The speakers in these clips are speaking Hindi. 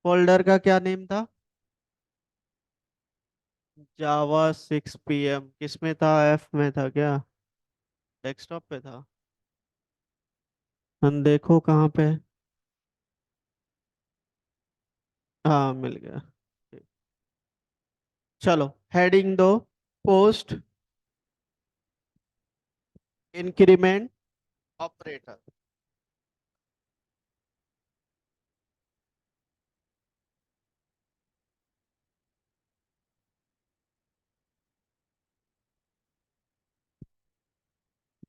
फोल्डर का क्या नेम था? जावा 6 PM किस में था? एफ में था क्या? डेस्कटॉप पे था? हम देखो कहाँ पे। हाँ, मिल गया। चलो, हेडिंग दो। Post increment operator.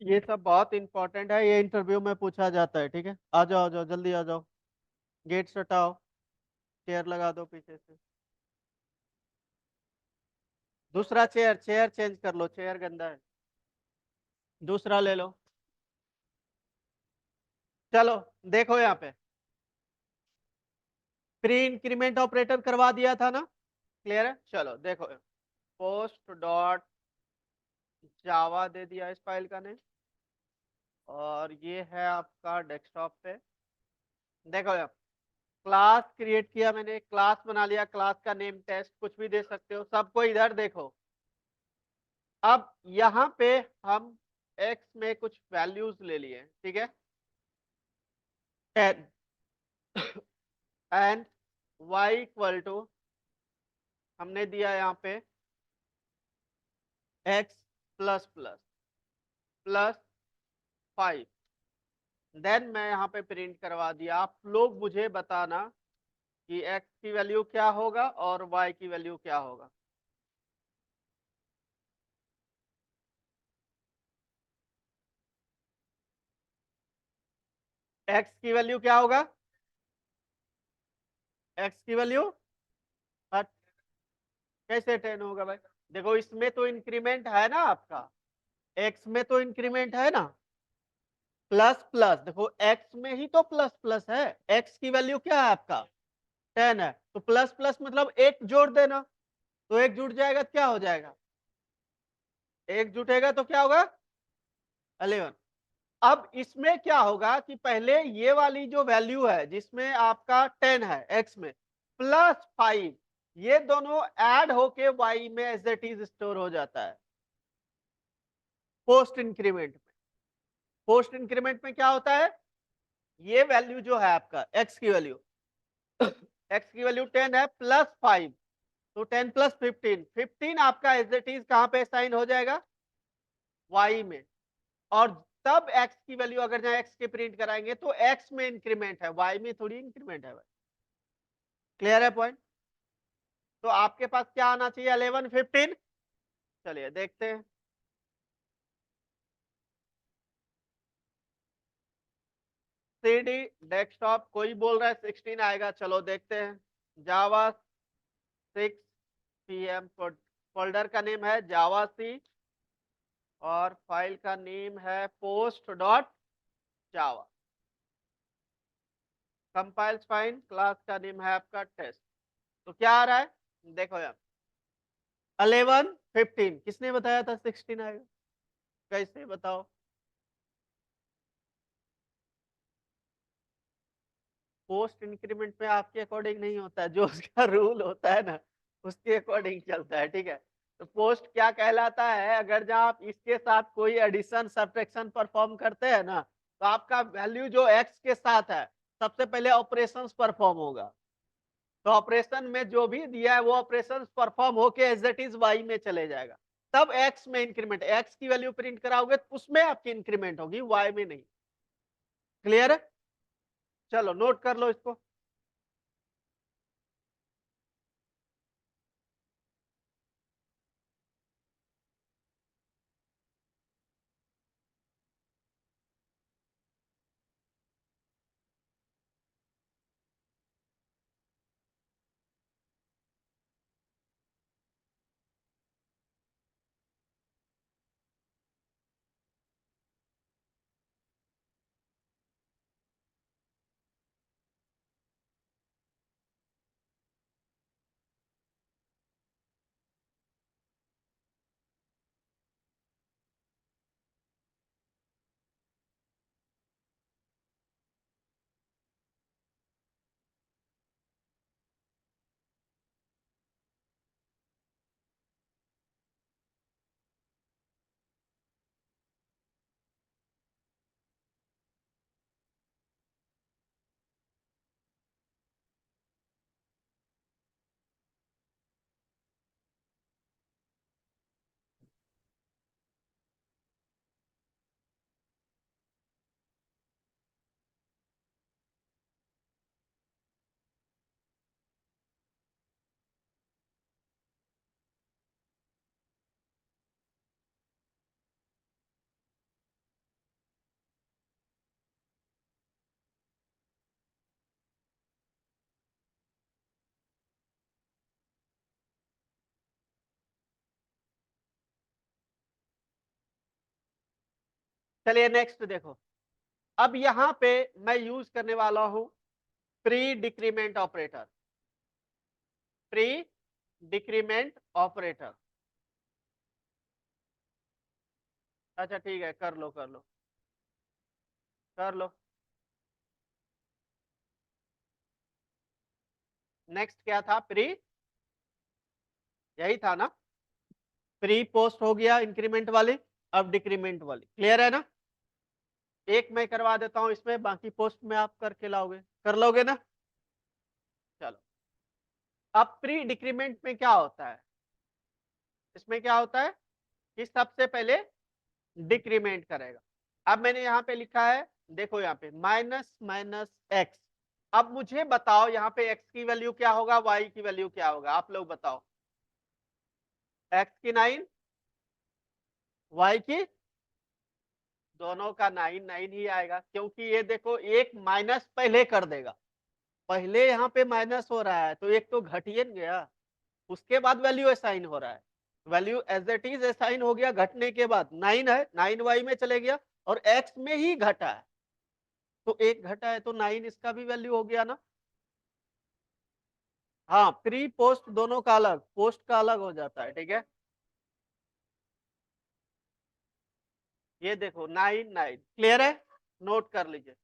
ये सब बहुत इंपॉर्टेंट है, ये इंटरव्यू में पूछा जाता है। ठीक है, आ जाओ आ जाओ, जल्दी आ जाओ। गेट हटाओ। चेयर लगा दो पीछे से। दूसरा चेयर, चेयर चेंज कर लो, चेयर गंदा है। दूसरा ले लो। चलो, देखो यहाँ पे प्री इंक्रीमेंट ऑपरेटर करवा दिया था ना। क्लियर है? चलो देखो, पोस्ट डॉट जावा दे दिया इस फाइल का नेम। और ये है आपका डेस्कटॉप पे। देखो यहाँ क्लास क्रिएट किया मैंने, क्लास बना लिया, क्लास का नेम टेस्ट कुछ भी दे सकते हो। सबको इधर देखो। अब यहाँ पे हम एक्स में कुछ वैल्यूज ले लिए, ठीक है। 10 एंड वाई इक्वल टू हमने दिया यहाँ पे x plus plus plus 5। Then मैं यहाँ पे प्रिंट करवा दिया। आप लोग मुझे बताना कि एक्स की वैल्यू क्या होगा और वाई की वैल्यू क्या होगा। एक्स की वैल्यू क्या होगा? एक्स की वैल्यू कैसे 10 होगा भाई? देखो, इसमें तो इंक्रीमेंट है ना आपका, एक्स में तो इंक्रीमेंट है ना। प्लस प्लस, देखो एक्स में ही तो प्लस प्लस है। एक्स की वैल्यू क्या है आपका? 10 है, तो प्लस प्लस मतलब एक जोड़ देना। तो एक जुड़ जाएगा तो क्या हो जाएगा? एक जुटेगा तो क्या होगा? 11। अब इसमें क्या होगा कि पहले ये वाली जो वैल्यू है जिसमें आपका 10 है एक्स में, प्लस 5, ये दोनों ऐड होके वाई में एज इट इज स्टोर हो जाता है पोस्ट इंक्रीमेंट में। पोस्ट इंक्रीमेंट में क्या होता है? ये वैल्यू जो है आपका एक्स की वैल्यू, एक्स की वैल्यू 10 है प्लस 5, तो 10 प्लस 15, 15 आपका एज इट इज कहां पे साइन हो जाएगा? वाई में। और तब एक्स की वैल्यू अगर जहां एक्स के प्रिंट कराएंगे तो एक्स में इंक्रीमेंट है, वाई में थोड़ी इंक्रीमेंट है भाई। क्लियर है पॉइंट? तो आपके पास क्या आना चाहिए? 11 15। चलिए देखते हैं। CD डेस्कटॉप, कोई बोल रहा है 16 आएगा, चलो देखते हैं। जावा 6 PM फोल्डर का नेम है जावा सी, और फाइल का नेम है पोस्ट डॉट जावा। कंपाइल्स फाइन, क्लास का नेम है आपका टेस्ट। तो क्या आ रहा है? देखो यार, 11 15, किसने बताया था 16 आएगा? कैसे बताओ? पोस्ट इंक्रीमेंट में आपके अकॉर्डिंग नहीं होता है, जो उसका रूल होता है ना उसके अकॉर्डिंग चलता है, ठीक है। तो पोस्ट क्या कहलाता है? अगर जहाँ आप इसके साथ कोई एडिशन सब्ट्रैक्शन परफॉर्म करते हैं ना, तो आपका वैल्यू जो एक्स के साथ है, सबसे पहले ऑपरेशंस परफॉर्म होगा। तो ऑपरेशन में जो भी दिया है वो ऑपरेशंस परफॉर्म होके एज इट इज वाई में चले जाएगा। तब एक्स में इंक्रीमेंट, एक्स की वैल्यू प्रिंट कराओगे तो उसमें आपकी इंक्रीमेंट होगी, वाई में नहीं। क्लियर है? चलो नोट कर लो इसको। चलिए नेक्स्ट देखो, अब यहां पे मैं यूज करने वाला हूं pre decrement operator. Pre decrement operator, अच्छा ठीक है, कर लो कर लो कर लो। नेक्स्ट क्या था? प्री, यही था ना, प्री पोस्ट हो गया इंक्रीमेंट वाली, अब डिक्रीमेंट वाली। क्लियर है ना? एक मैं करवा देता हूं इसमें, बाकी पोस्ट में आप करके लाओगे, कर लोगे ना? चलो, अब प्री डिक्रीमेंट में क्या होता है? इसमें क्या होता है कि सबसे पहले डिक्रीमेंट करेगा। अब मैंने यहाँ पे लिखा है, देखो यहाँ पे माइनस माइनस एक्स। अब मुझे बताओ यहाँ पे एक्स की वैल्यू क्या होगा, वाई की वैल्यू क्या होगा, आप लोग बताओ। एक्स की 9, वाई की, दोनों का 9 9 ही आएगा, क्योंकि ये देखो एक माइनस पहले कर देगा। पहले यहाँ पे माइनस हो रहा है तो एक तो घट ही नहीं गया, उसके बाद वैल्यू असाइन हो रहा है। Value as it is assign हो गया घटने के बाद, 9 है, 9 वाई में चले गया और एक्स में ही घटा है, तो एक घटा है तो 9 इसका भी वैल्यू हो गया ना। हाँ, प्री पोस्ट दोनों का अलग, पोस्ट का अलग हो जाता है, ठीक है। ये देखो 9 9, क्लियर है, नोट कर लीजिए।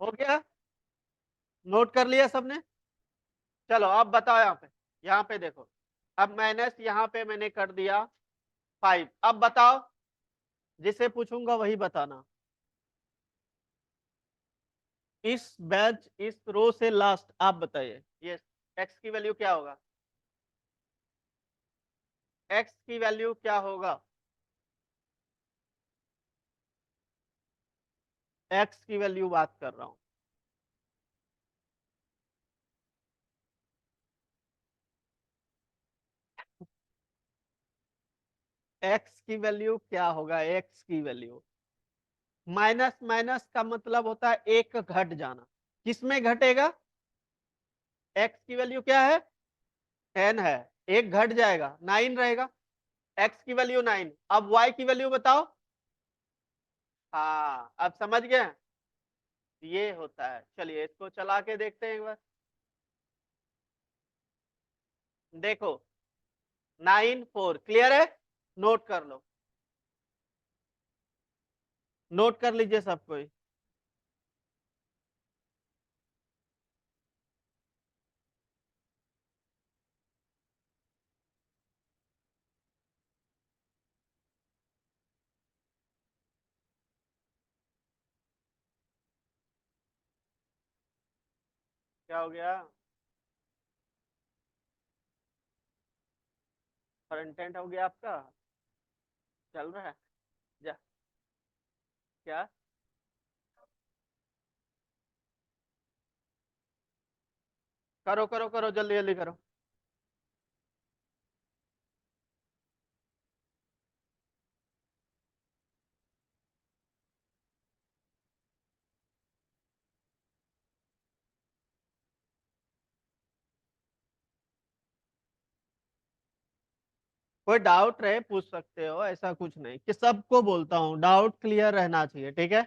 हो गया, नोट कर लिया सबने? चलो अब बताओ यहाँ पे, यहाँ पे देखो, अब माइनस यहाँ पे मैंने कर दिया 5। अब बताओ, जिसे पूछूंगा वही बताना। इस बैच, इस रो से लास्ट आप बताइए, ये एक्स की वैल्यू क्या होगा? एक्स की वैल्यू क्या होगा? एक्स की वैल्यू बात कर रहा हूं। एक्स की वैल्यू क्या होगा? एक्स की वैल्यू, माइनस माइनस का मतलब होता है एक घट जाना। किसमें घटेगा? एक्स की वैल्यू क्या है? 10 है, एक घट जाएगा 9 रहेगा। एक्स की वैल्यू 9, अब वाई की वैल्यू बताओ। हाँ, अब समझ गए, ये होता है। चलिए इसको चला के देखते हैं एक बार। देखो 9 4, क्लियर है, नोट कर लो, नोट कर लीजिए सब कोई। क्या हो गया? फ्रंट एंड हो गया आपका, चल रहा है? जा, क्या? करो करो करो, जल्दी जल्दी करो। कोई डाउट रहे पूछ सकते हो, ऐसा कुछ नहीं कि सबको बोलता हूँ, डाउट क्लियर रहना चाहिए, ठीक है।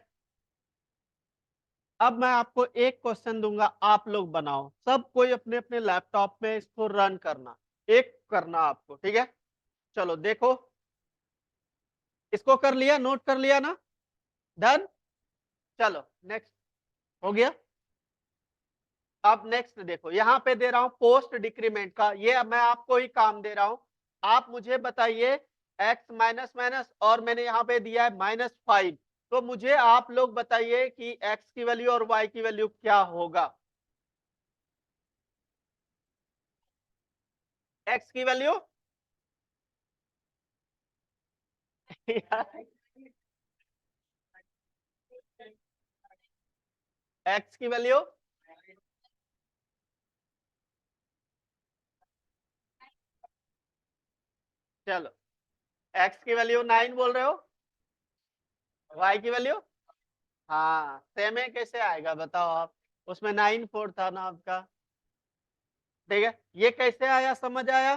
अब मैं आपको एक क्वेश्चन दूंगा, आप लोग बनाओ, सब कोई अपने अपने लैपटॉप में इसको रन करना, एक करना आपको, ठीक है। चलो देखो, इसको कर लिया, नोट कर लिया ना? डन। चलो नेक्स्ट। हो गया। अब नेक्स्ट देखो, यहाँ पे दे रहा हूं पोस्ट डिक्रीमेंट का, ये अब मैं आपको ही काम दे रहा हूं। आप मुझे बताइए x माइनस माइनस, और मैंने यहाँ पे दिया है -5। तो मुझे आप लोग बताइए कि x की वैल्यू और y की वैल्यू क्या होगा। x की वैल्यू x की वैल्यू, चलो x की वैल्यू 9 बोल रहे हो, y की वैल्यू, हाँ सेम है, कैसे आएगा बताओ आप? उसमें 9 4 था ना आपका। ठीक है, ये कैसे आया, समझ आया?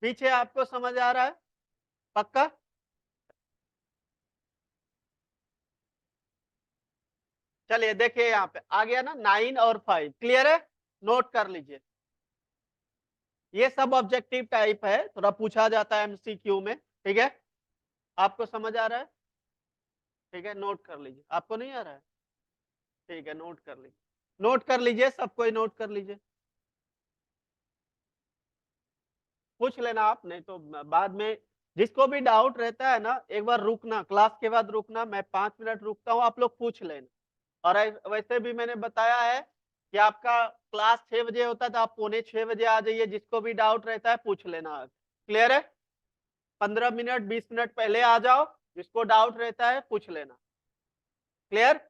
पीछे आपको समझ आ रहा है पक्का? चलिए देखिए, यहाँ पे आ गया ना 9 और 5, क्लियर है? नोट कर लीजिए। ये सब ऑब्जेक्टिव टाइप है, थोड़ा पूछा जाता है एमसीक्यू में, ठीक है? आपको समझ आ रहा है? ठीक है, नोट कर लीजिए। आपको नहीं आ रहा है? ठीक है, नोट कर लीजिए, नोट कर लीजिए, सब कोई नोट कर लीजिए। पूछ लेना आप, नहीं तो बाद में जिसको भी डाउट रहता है ना, एक बार रुकना, क्लास के बाद रुकना, मैं 5 मिनट रुकता हूँ, आप लोग पूछ लेना। और वैसे भी मैंने बताया है कि आपका क्लास 6 बजे होता है, तो आप 5:45 बजे आ जाइए, जिसको भी डाउट रहता है पूछ लेना। क्लियर है? 15 मिनट 20 मिनट पहले आ जाओ, जिसको डाउट रहता है पूछ लेना। क्लियर?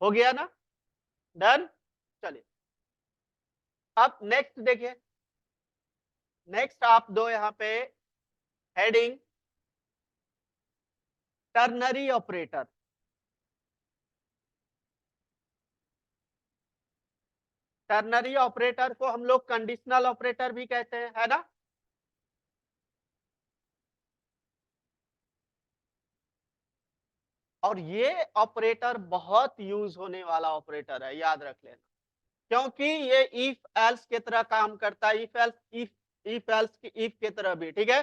हो गया ना? डन। चलिए अब नेक्स्ट देखिए, नेक्स्ट आप दो यहाँ पे heading ternary operator. Ternary operator को हम लोग कंडीशनल ऑपरेटर भी कहते हैं, है ना? और ये ऑपरेटर बहुत यूज होने वाला ऑपरेटर है, याद रख लेना, क्योंकि ये इफ एल्स की तरह काम करता है, इफ एल्स, इफ एल्स की इफ की तरह भी, ठीक है?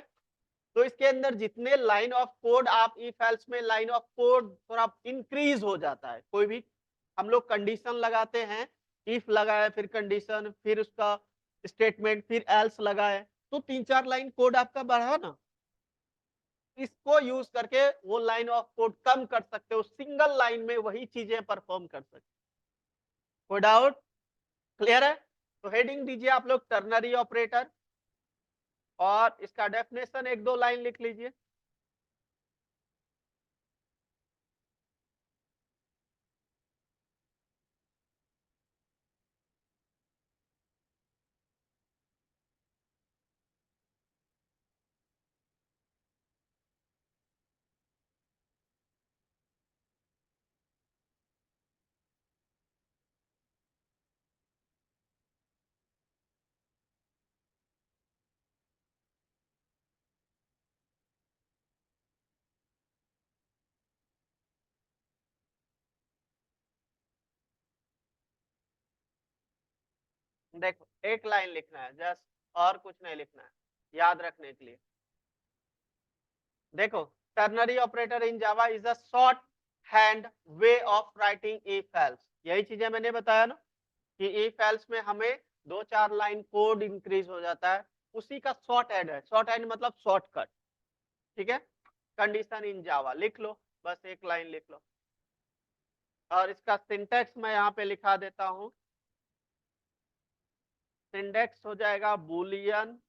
तो इसके अंदर जितने लाइन ऑफ कोड, आप इफ एल्स में लाइन ऑफ कोड थोड़ा इंक्रीज हो जाता है। कोई भी हम लोग कंडीशन लगाते हैं, इफ लगाए, फिर कंडीशन, फिर उसका स्टेटमेंट, फिर एल्स लगाए, तो 3 4 लाइन कोड आपका बढ़ा ना। इसको यूज करके वो लाइन ऑफ कोड कम कर सकते हो, सिंगल लाइन में वही चीजें परफॉर्म कर सकते। कोई डाउट? क्लियर है? तो हेडिंग दीजिए आप लोग टर्नरी ऑपरेटर, और इसका डेफिनेशन 1 2 लाइन लिख लीजिए। देखो 1 लाइन लिखना है जस्ट, और कुछ नहीं लिखना है, याद रखने के लिए। देखो ternary operator in Java is a short hand way of writing if else. यही चीजें मैंने बताया ना कि इफ एल्स में हमें 2-4 लाइन कोड इंक्रीज हो जाता है, उसी का शॉर्ट हैंड है। शॉर्ट हैंड मतलब शॉर्टकट, ठीक है। कंडीशन इन जावा लिख लो, बस एक लाइन लिख लो। और इसका सिंटेक्स मैं यहाँ पे लिखा देता हूँ। सिंटेक्स हो जाएगा बुलियन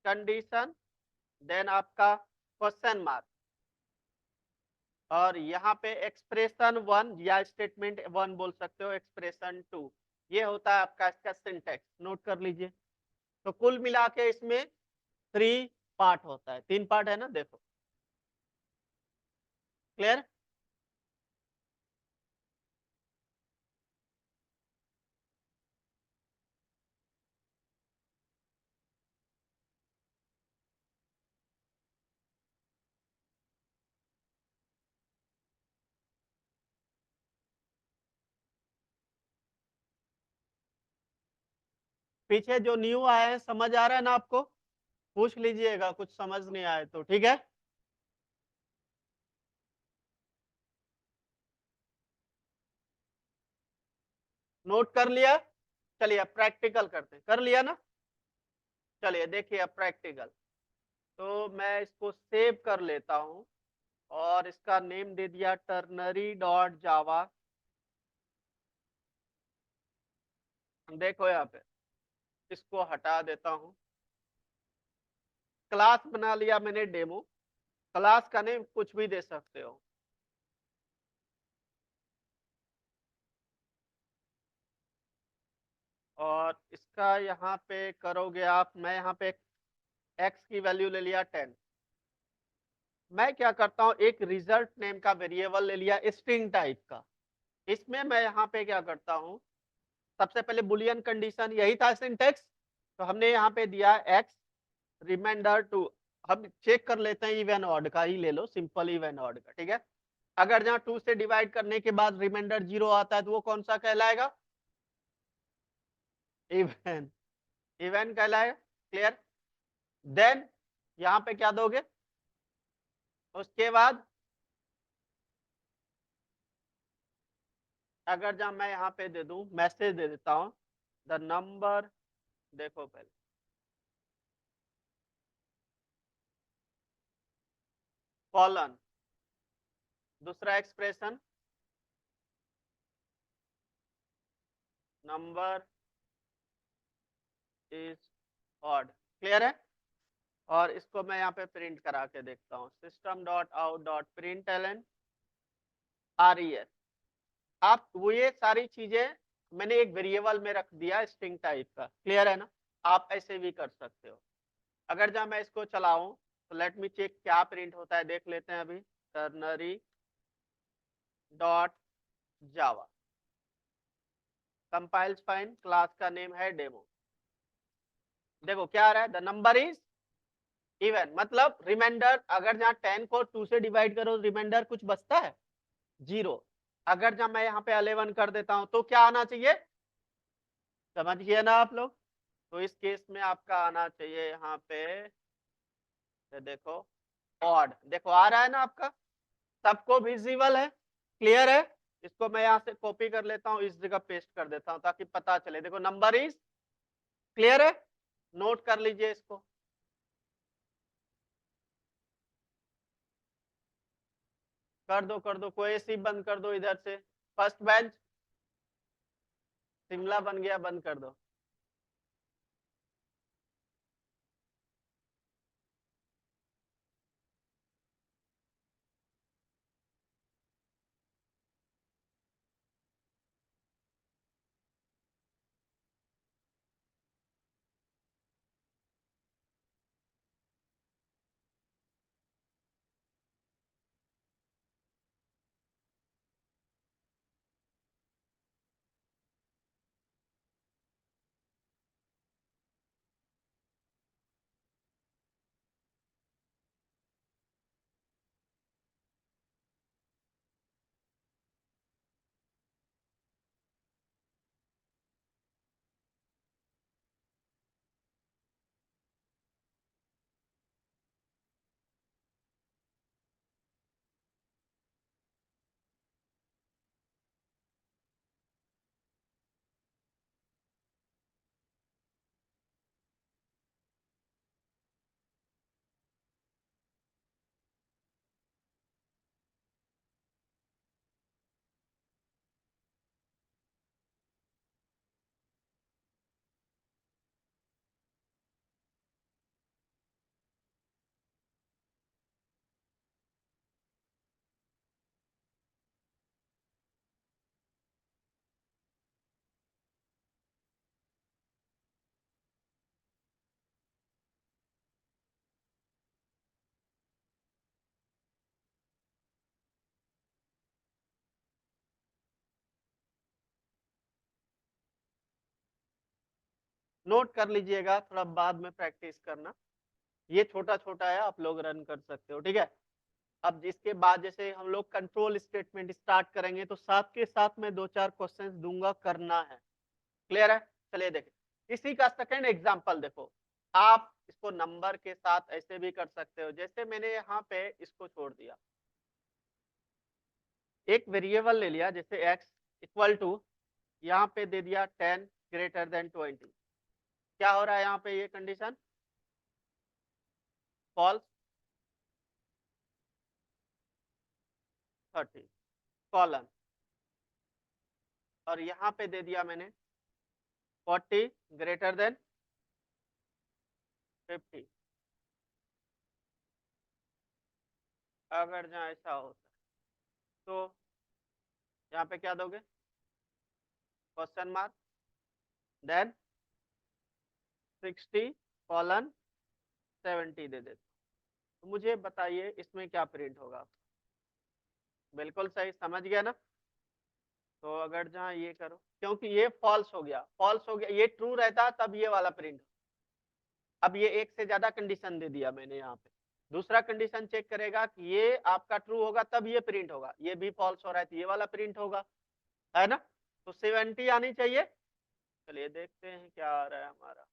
कंडीशन, देन आपका क्वेश्चन मार्क, और यहाँ पे एक्सप्रेशन 1 या स्टेटमेंट 1 बोल सकते हो, एक्सप्रेशन 2। ये होता है आपका इसका सिंटेक्स, नोट कर लीजिए। तो कुल मिला के इसमें 3 पार्ट होता है, 3 पार्ट है ना, देखो क्लियर। पीछे जो न्यू आए हैं समझ आ रहा है ना आपको, पूछ लीजिएगा कुछ समझ नहीं आए तो, ठीक है। नोट कर लिया। चलिए अब प्रैक्टिकल करते हैं, कर लिया ना। चलिए देखिए अब प्रैक्टिकल। तो मैं इसको सेव कर लेता हूँ और इसका नेम दे दिया टर्नरी डॉट जावा। देखो यहाँ पे इसको हटा देता हूँ। क्लास बना लिया मैंने डेमो। क्लास का नेम कुछ भी दे सकते हो। और इसका यहाँ पे करोगे आप, मैं यहाँ पे एक्स की वैल्यू ले लिया 10। मैं क्या करता हूँ, एक रिजल्ट नेम का वेरिएबल ले लिया स्ट्रिंग टाइप का। इसमें मैं यहाँ पे क्या करता हूँ, सबसे पहले बुलियन कंडीशन, यही था सिंटेक्स। तो हमने यहाँ पे दिया एक्स रिमाइंडर 2। हम चेक कर लेते हैं, इवन ऑड का ही ले लो, सिंपल इवन ऑड का, ठीक है। अगर जहाँ 2 से डिवाइड करने के बाद रिमाइंडर 0 आता है तो वो कौन सा कहलाएगा, इवन, इवन कहलाएगा, क्लियर। देन यहाँ पे क्या दोगे, उसके बाद अगर जहाँ मैं यहाँ पे दे दूं, मैसेज दे देता हूँ द नंबर, देखो पहले कॉलन, दूसरा expression number is odd, clear है। और इसको मैं यहाँ पे प्रिंट करा के देखता हूँ, system dot out dot print L N RES। आप वो ये सारी चीजें मैंने एक वेरिएबल में रख दिया स्ट्रिंग टाइप का, क्लियर है ना। आप ऐसे भी कर सकते हो। अगर जब मैं इसको चलाऊं तो लेट मी चेक क्या प्रिंट होता है, देख लेते हैं अभी। टर्नरी डॉट जावा, कंपाइल्स फाइन, क्लास का नेम है डेमो। देखो क्या आ रहा है, द नंबर इज इवन, मतलब रिमाइंडर, अगर जहाँ 10 को 2 से डिवाइड करो रिमाइंडर कुछ बचता है, 0। अगर जब मैं यहाँ पे 11 कर देता हूँ तो क्या आना चाहिए, समझ गए ना आप लोग। तो इस केस में आपका आना चाहिए यहाँ पे, ये देखो ऑड, देखो आ रहा है ना आपका, सबको विजिबल है, क्लियर है। इसको मैं यहाँ से कॉपी कर लेता हूँ, इस जगह पेस्ट कर देता हूँ ताकि पता चले। देखो नंबर इज, क्लियर है, नोट कर लीजिए इसको। कर दो, कोई सी बंद कर दो इधर से। फर्स्ट बेंच शिमला बन गया, बंद कर दो। नोट कर लीजिएगा, थोड़ा बाद में प्रैक्टिस करना। ये छोटा छोटा है, आप लोग रन कर सकते हो, ठीक है। अब जिसके बाद जैसे हम लोग कंट्रोल स्टेटमेंट स्टार्ट करेंगे तो साथ के साथ मैं 2-4 क्वेश्चंस दूंगा, करना है। क्लियर है? चलिए देखें इसी का सेकंड एग्जांपल। देखो आप इसको नंबर के साथ ऐसे भी कर सकते हो, जैसे मैंने यहाँ पे इसको छोड़ दिया, एक वेरिएबल ले लिया जैसे x इक्वल टू, यहाँ पे दे दिया 10 ग्रेटर देन 20। क्या हो रहा है यहाँ पे, ये कंडीशन फॉल्स, 30 कॉलन, और यहाँ पे दे दिया मैंने 40 ग्रेटर देन 50। अगर जहाँ ऐसा होता है तो यहाँ पे क्या दोगे, क्वेश्चन मार्क, देन 60 कॉलन 70 दे देते। तो मुझे बताइए इसमें क्या प्रिंट होगा। बिल्कुल सही, समझ गया ना। तो अगर जहाँ ये करो, क्योंकि ये फॉल्स हो गया, फॉल्स हो गया, ये ट्रू रहता तब ये वाला प्रिंट। अब ये एक से ज्यादा कंडीशन दे दिया मैंने यहाँ पे, दूसरा कंडीशन चेक करेगा कि ये आपका ट्रू होगा तब ये प्रिंट होगा, ये भी फॉल्स हो रहा है तो ये वाला प्रिंट होगा, है ना। तो 70 आनी चाहिए। चलिए देखते हैं क्या आ रहा है हमारा।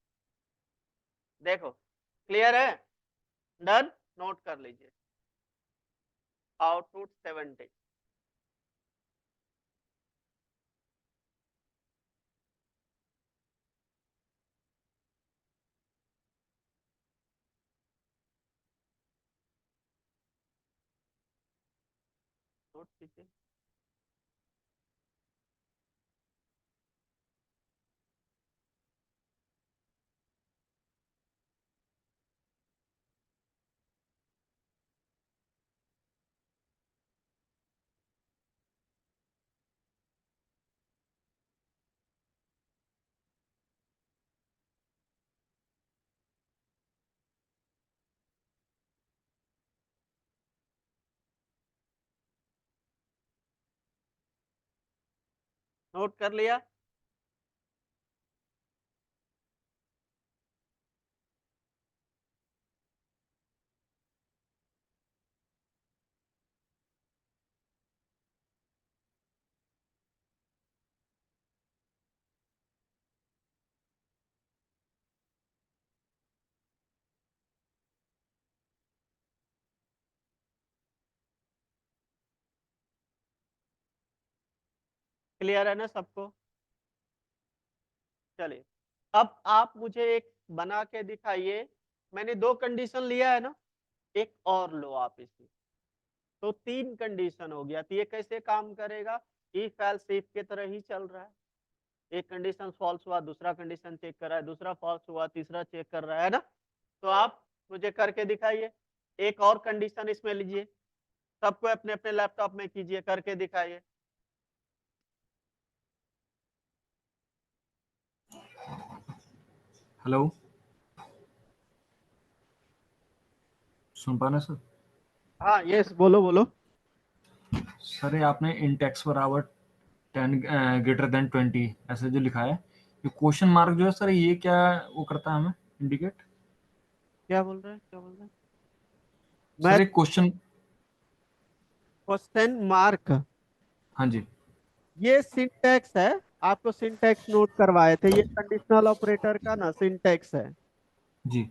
देखो क्लियर है, डन, नोट कर लीजिए, आउटपुट 70। नोट कीजिए। नोट कर लिया। क्लियर है ना सबको। चलिए अब आप मुझे एक बना के दिखाइए, मैंने दो कंडीशन लिया है ना, एक और लो आप इसी, तो तीन कंडीशन हो गया। तो ये कैसे काम करेगा, इफ एल्स इफ के तरह ही चल रहा है। एक कंडीशन फॉल्स हुआ, दूसरा कंडीशन चेक कर रहा है, दूसरा फॉल्स हुआ, तीसरा चेक कर रहा है ना। तो आप मुझे करके दिखाइए, एक और कंडीशन इसमें लीजिए, सबको अपने अपने लैपटॉप में कीजिए, करके दिखाइए। हेलो, सुन पा रहे सर? हाँ यस, बोलो बोलो। सर ये आपने int x बराबर 10 ग्रेटर देन 20 ऐसे जो लिखा है, ये क्वेश्चन मार्क जो है सर, ये क्या वो करता है हमें इंडिकेट? क्या बोल रहे हैं, क्या बोल रहे हैं? मैं सर एक क्वेश्चन, क्वेश्चन मार्क, हाँ जी ये सिंटैक्स है, आपको सिंटैक्स नोट करवाए थे, ये कंडीशनल ऑपरेटर का ना सिंटैक्स है, जी।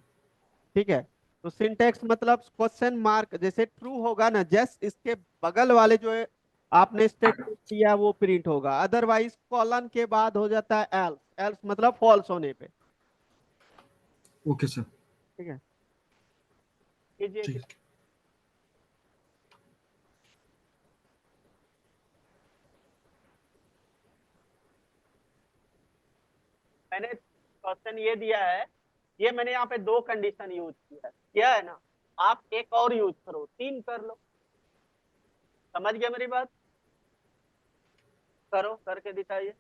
ठीक है। तो सिंटैक्स मतलब क्वेश्चन मार्क जैसे ट्रू होगा ना, जस्ट इसके बगल वाले जो है आपने स्टेटमेंट दिया वो प्रिंट होगा, अदरवाइज कॉलन के बाद हो जाता है एल्स, एल्स मतलब फॉल्स होने पे। Okay sir. ठीक है, कीजिए ठीक। मैंने क्वेश्चन ये दिया है, ये मैंने यहाँ पे दो कंडीशन यूज किया है ना, आप एक और यूज करो, तीन कर लो। समझ गया मेरी बात, करो करके दिखाइए।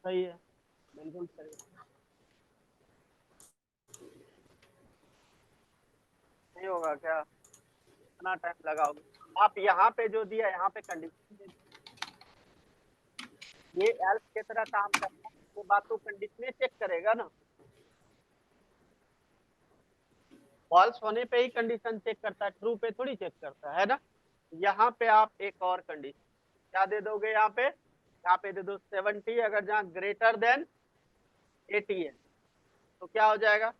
सही है, बिल्कुल सही। नहीं होगा क्या, इतना टाइम लगाओगे? आप यहाँ पे जो दिया, यहाँ पे कंडीशन दे दिया, ये एल्स की तरह काम करता है, वो बात तो कंडीशन चेक करेगा ना, फॉल्स होने पे ही कंडीशन चेक करता है, ट्रू पे थोड़ी चेक करता है ना। यहाँ पे आप एक और कंडीशन क्या दे दोगे, यहाँ पे दे दो 70, अगर जहाँ ग्रेटर देन 80 है तो क्या हो जाएगा,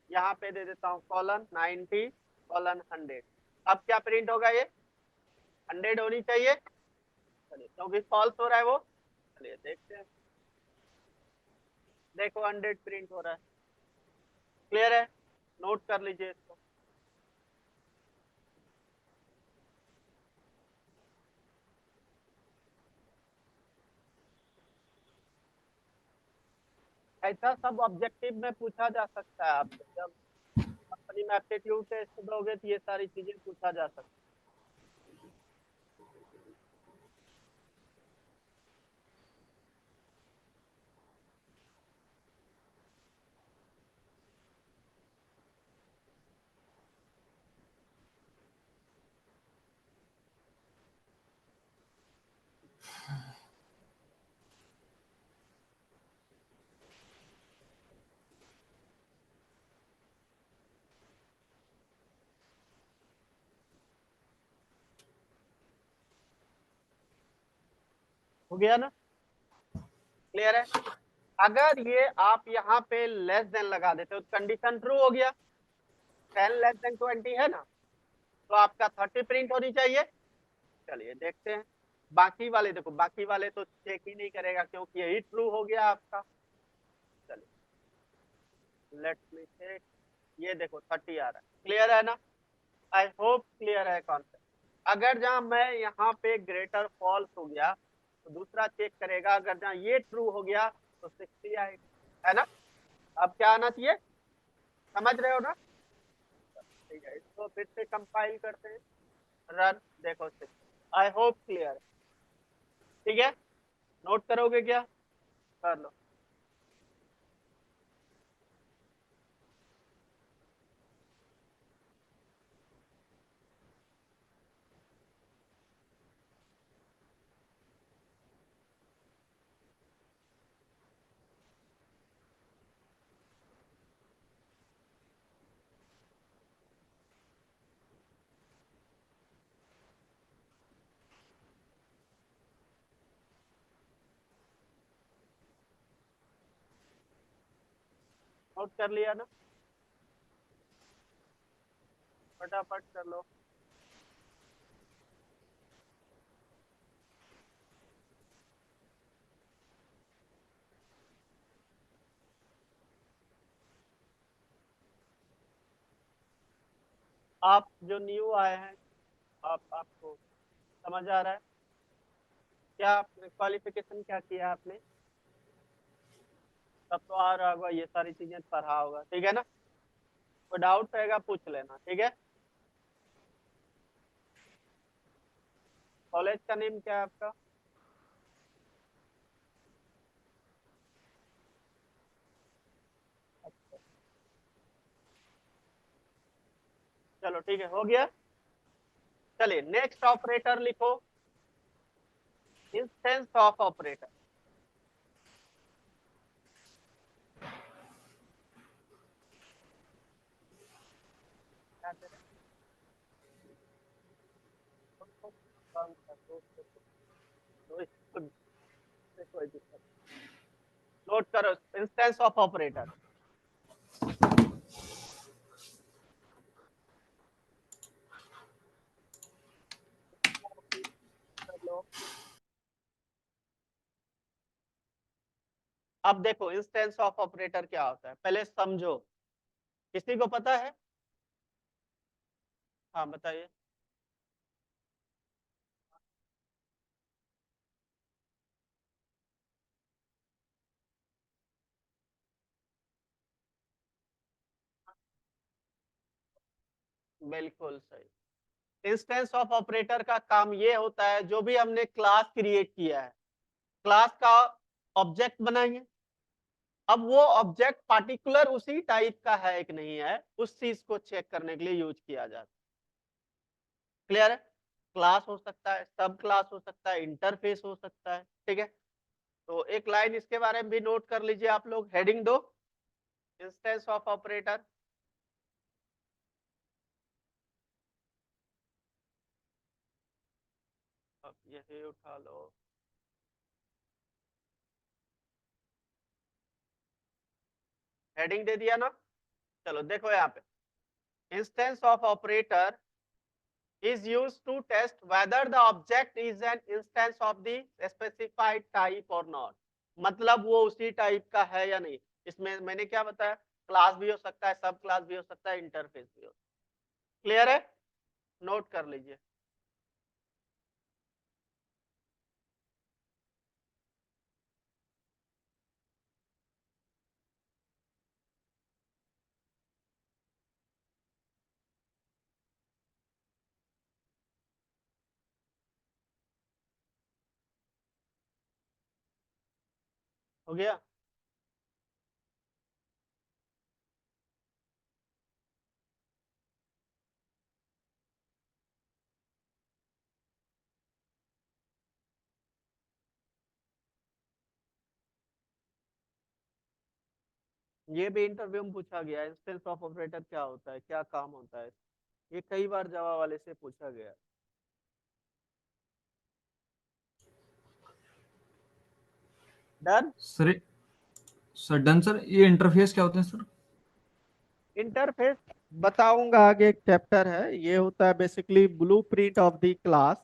यहाँ पे दे देता हूँ कॉलन 90 कॉलन 100। अब क्या प्रिंट होगा, ये 100 होनी चाहिए। चलिए, क्योंकि फॉल्स हो रहा है वो, चलिए देखते हैं। देखो 100 प्रिंट हो रहा है, क्लियर है, नोट कर लीजिए इसको। ऐसा सब ऑब्जेक्टिव में पूछा जा सकता है आपसे, जब कंपनी में एप्टीट्यूड टेस्ट दोगे तो ये सारी चीजें पूछा जा सकता है। हो गया ना, क्लियर है। अगर ये आप यहाँ पे लेस देन लगा देते हो तो कंडीशन ट्रू हो गया, 10 लेस देन 20 है ना, तो आपका 30 प्रिंट होनी चाहिए। चलिए देखते हैं, बाकी वाले देखो, बाकी वाले तो चेक ही नहीं करेगा क्योंकि यही ट्रू हो गया आपका। चलिए लेट मी चेक, ये देखो 30 आ रहा है, क्लियर है ना, आई होप क्लियर है कॉन्सेप्ट। अगर जहां मैं यहाँ पे ग्रेटर फॉल्स हो गया तो दूसरा चेक करेगा, अगर जहां ये ट्रू हो गया तो 60 आएगा, है ना। अब क्या आना चाहिए, समझ रहे हो ना। ठीक है, इसको फिर से कंपाइल करते हैं, रन, देखो 60, आई होप क्लियर है। ठीक है, नोट करोगे क्या, कर लो। नोट कर लिया ना, फटाफट कर लो। आप जो न्यू आए हैं, आपको समझ आ रहा है क्या, आपने क्वालिफिकेशन क्या किया आपने, तब तो आ रहा होगा, ये सारी चीजें पढ़ा होगा, ठीक है ना। कोई डाउट रहेगा पूछ लेना, ठीक है। कॉलेज का नेम क्या है आपका, अच्छा, चलो ठीक है, हो गया। चलिए नेक्स्ट ऑपरेटर लिखो, इंस्टेंस ऑफ ऑपरेटर। क्या करें, कोई दिक्कत, नोट करो इंस्टेंस ऑफ ऑपरेटर। अब देखो इंस्टेंस ऑफ ऑपरेटर क्या होता है, पहले समझो, किसी को पता है, हाँ बताइए। बिल्कुल सही। इंस्टेंस ऑफ ऑपरेटर का काम ये होता है, जो भी हमने क्लास क्रिएट किया है, क्लास का ऑब्जेक्ट बनाएंगे। अब वो ऑब्जेक्ट पार्टिकुलर उसी टाइप का है कि नहीं है, उस चीज को चेक करने के लिए यूज किया जाता है। क्लियर है? क्लास हो सकता है, सब क्लास हो सकता है, इंटरफेस हो सकता है। ठीक है, तो एक लाइन इसके बारे में भी नोट कर लीजिए आप लोग, हेडिंग दो, इंस्टेंस ऑफ ऑपरेटर। अब यही उठा लो, हेडिंग दे दिया ना। चलो देखो यहाँ पे, instance of operator is used to test whether the object is an instance of the specified type or not। मतलब वो उसी टाइप का है या नहीं। इसमें मैंने क्या बताया, क्लास भी हो सकता है, सब क्लास भी हो सकता है, इंटरफेस भी हो। क्लियर है? नोट कर लीजिए। हो गया? ये भी इंटरव्यू में पूछा गया, इंस्टेंस ऑफ ऑपरेटर क्या होता है, क्या काम होता है। ये कई बार जावा वाले से पूछा गया। Done. Sir sir done sir, ये इंटरफेस क्या होते हैं सर? इंटरफेस बताऊंगा आगे, एक चैप्टर है, ये होता है basically blueprint of the class.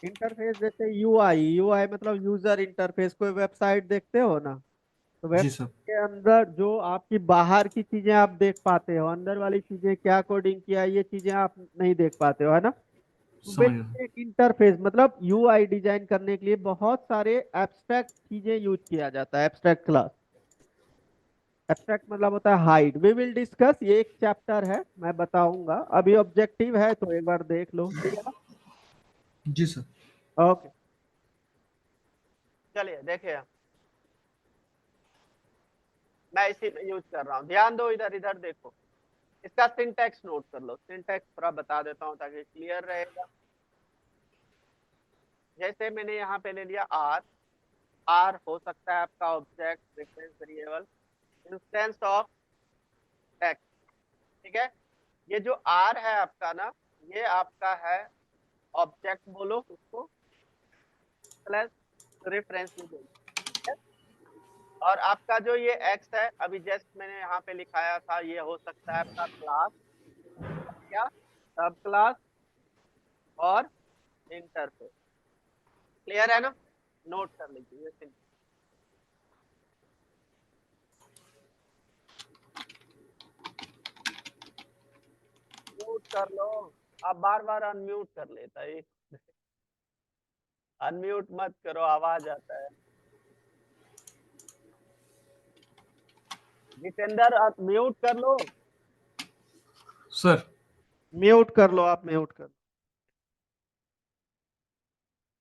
Interface जैसे यूआई, यूआई मतलब यूजर इंटरफेस। कोई वेबसाइट देखते हो ना, तो जी वेबसाइट सर। के अंदर जो आपकी बाहर की चीजें आप देख पाते हो, अंदर वाली चीजें क्या कोडिंग किया है, ये चीजें आप नहीं देख पाते हो, है ना। तो समझ गया। बेसिकली एक इंटरफेस मतलब यूआई डिजाइन करने के लिए बहुत सारे एब्स्ट्रैक्ट चीजें यूज किया जाता है, एब्स्ट्रैक्ट क्लास। एब्स्ट्रैक्ट मतलब होता है हाइड। वी विल डिस्कस, ये एक चैप्टर है, मैं बताऊंगा। अभी ऑब्जेक्टिव है तो एक बार देख लो, ठीक है ना। जी सर। ओके, चलिए देखिए, मैं इसी में यूज कर रहा हूँ, ध्यान दो, इधर इधर देखो। इसका सिंटैक्स नोट कर लो, सिंटैक्स थोड़ा बता देता हूँ ताकि क्लियर रहेगा। जैसे मैंने यहाँ पे ले लिया आर, आर हो सकता है आपका object, reference variable, instance of text. ठीक है, ये जो आर है आपका ना, ये आपका है ऑब्जेक्ट, बोलो उसको, प्लस रेफरेंस भी बोलो। ठीक है? और आपका जो ये एक्स है, अभी जस्ट मैंने यहाँ पे लिखाया था, ये हो सकता है आपका क्लास या सब क्लास और इंटरफेस। क्लियर है ना? नोट कर लीजिए ये सिंपल, म्यूट कर लो। आप बार बार अनम्यूट कर लेता है, अनम्यूट मत करो, आवाज आता है। जितेंद्र आप म्यूट कर लो, सर म्यूट कर लो, आप म्यूट कर लो।